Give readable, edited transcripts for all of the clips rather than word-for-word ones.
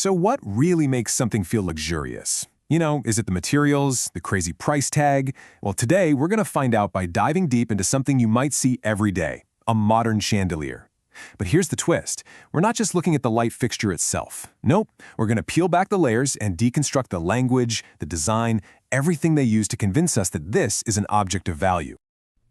So what really makes something feel luxurious? Is it the materials, the crazy price tag? Well, today we're going to find out by diving deep into something you might see every day, a modern chandelier. But here's the twist. We're not just looking at the light fixture itself. Nope, we're going to peel back the layers and deconstruct the language, the design, everything they use to convince us that this is an object of value.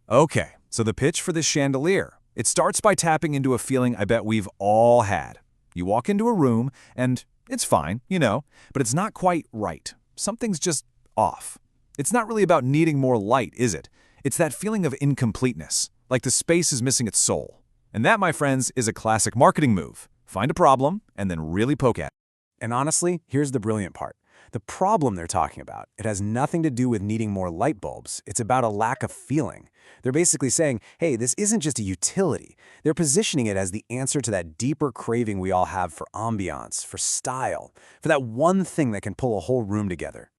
Okay, so the pitch for this chandelier. It starts by tapping into a feeling I bet we've all had. You walk into a room, and it's fine, but it's not quite right. Something's just off. It's not really about needing more light, is it? It's that feeling of incompleteness, like the space is missing its soul. And that, my friends, is a classic marketing move. Find a problem, and then really poke at it. And honestly, here's the brilliant part. The problem they're talking about, it has nothing to do with needing more light bulbs. It's about a lack of feeling. They're basically saying, hey, this isn't just a utility. They're positioning it as the answer to that deeper craving we all have for ambiance, for style, for that one thing that can pull a whole room together.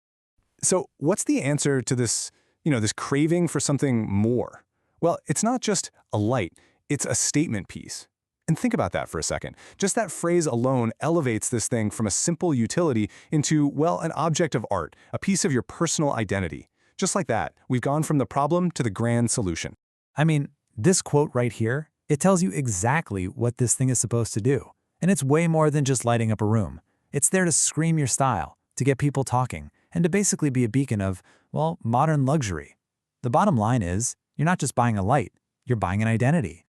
So what's the answer to this, this craving for something more? Well, it's not just a light, it's a statement piece. And think about that for a second. Just that phrase alone elevates this thing from a simple utility into, well, an object of art, a piece of your personal identity. Just like that, we've gone from the problem to the grand solution. I mean, this quote right here, it tells you exactly what this thing is supposed to do. And it's way more than just lighting up a room. It's there to scream your style, to get people talking, and to basically be a beacon of, well, modern luxury. The bottom line is, you're not just buying a light, you're buying an identity.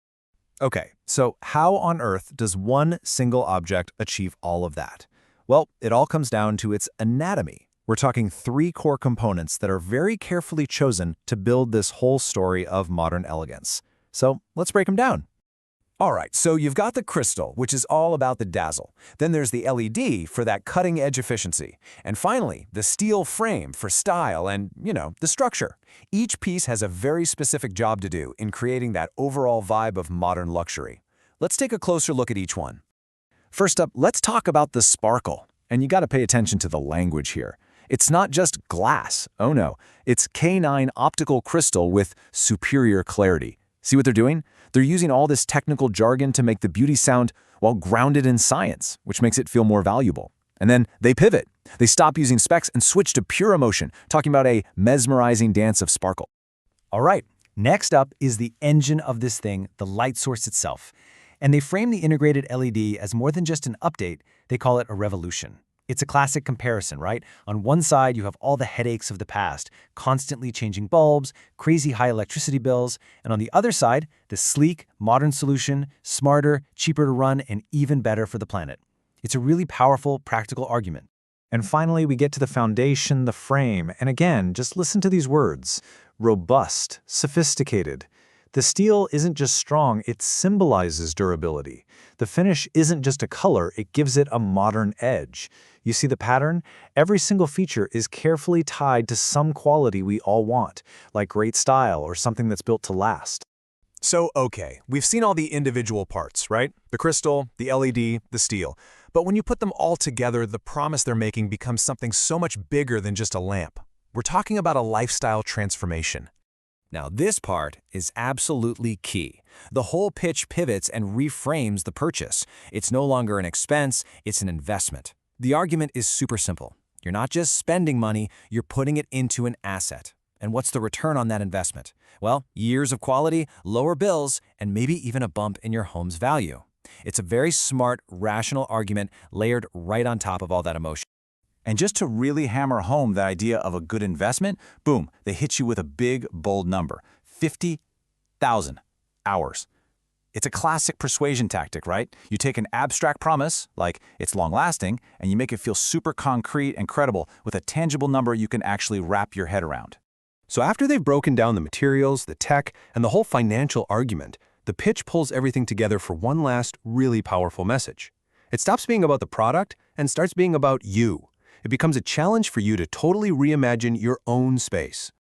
Okay, so how on earth does one single object achieve all of that? Well, it all comes down to its anatomy. We're talking 3 core components that are very carefully chosen to build this whole story of modern elegance. So let's break them down. All right, so you've got the crystal, which is all about the dazzle. Then there's the LED for that cutting-edge efficiency. And finally, the steel frame for style and, the structure. Each piece has a very specific job to do in creating that overall vibe of modern luxury. Let's take a closer look at each one. First up, let's talk about the sparkle. And you got to pay attention to the language here. It's not just glass. Oh no, it's K9 optical crystal with superior clarity. See what they're doing? They're using all this technical jargon to make the beauty sound, well, grounded in science, which makes it feel more valuable. And then they pivot. They stop using specs and switch to pure emotion, talking about a mesmerizing dance of sparkle. All right, next up is the engine of this thing, the light source itself. And they frame the integrated LED as more than just an update, they call it a revolution. It's a classic comparison, right? On one side, you have all the headaches of the past, constantly changing bulbs, crazy high electricity bills, and on the other side, the sleek, modern solution, smarter, cheaper to run, and even better for the planet. It's a really powerful, practical argument. And finally, we get to the foundation, the frame, and again, just listen to these words. Robust, sophisticated. The steel isn't just strong, it symbolizes durability. The finish isn't just a color, it gives it a modern edge. You see the pattern? Every single feature is carefully tied to some quality we all want, like great style or something that's built to last. So, okay, we've seen all the individual parts, right? The crystal, the LED, the steel. But when you put them all together, the promise they're making becomes something so much bigger than just a lamp. We're talking about a lifestyle transformation. Now, this part is absolutely key. The whole pitch pivots and reframes the purchase. It's no longer an expense, it's an investment. The argument is super simple. You're not just spending money, you're putting it into an asset. And what's the return on that investment? Well, years of quality, lower bills, and maybe even a bump in your home's value. It's a very smart, rational argument layered right on top of all that emotion. And just to really hammer home the idea of a good investment, boom, they hit you with a big, bold number, 50,000 hours. It's a classic persuasion tactic, right? You take an abstract promise, like it's long-lasting, and you make it feel super concrete and credible with a tangible number you can actually wrap your head around. So after they've broken down the materials, the tech, and the whole financial argument, the pitch pulls everything together for one last, really powerful message. It stops being about the product and starts being about you. It becomes a challenge for you to totally reimagine your own space.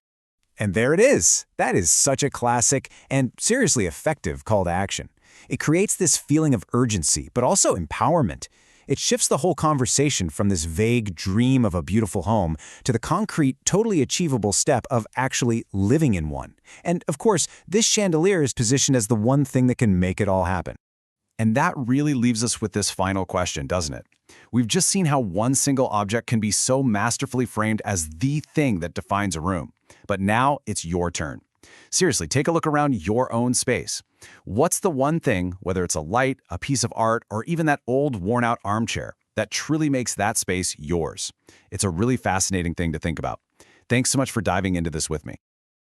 And there it is. That is such a classic and seriously effective call to action. It creates this feeling of urgency, but also empowerment. It shifts the whole conversation from this vague dream of a beautiful home to the concrete, totally achievable step of actually living in one. And of course, this chandelier is positioned as the one thing that can make it all happen. And that really leaves us with this final question, doesn't it? We've just seen how one single object can be so masterfully framed as the thing that defines a room. But now it's your turn. Seriously, take a look around your own space. What's the one thing, whether it's a light, a piece of art, or even that old worn-out armchair, that truly makes that space yours? It's a really fascinating thing to think about. Thanks so much for diving into this with me.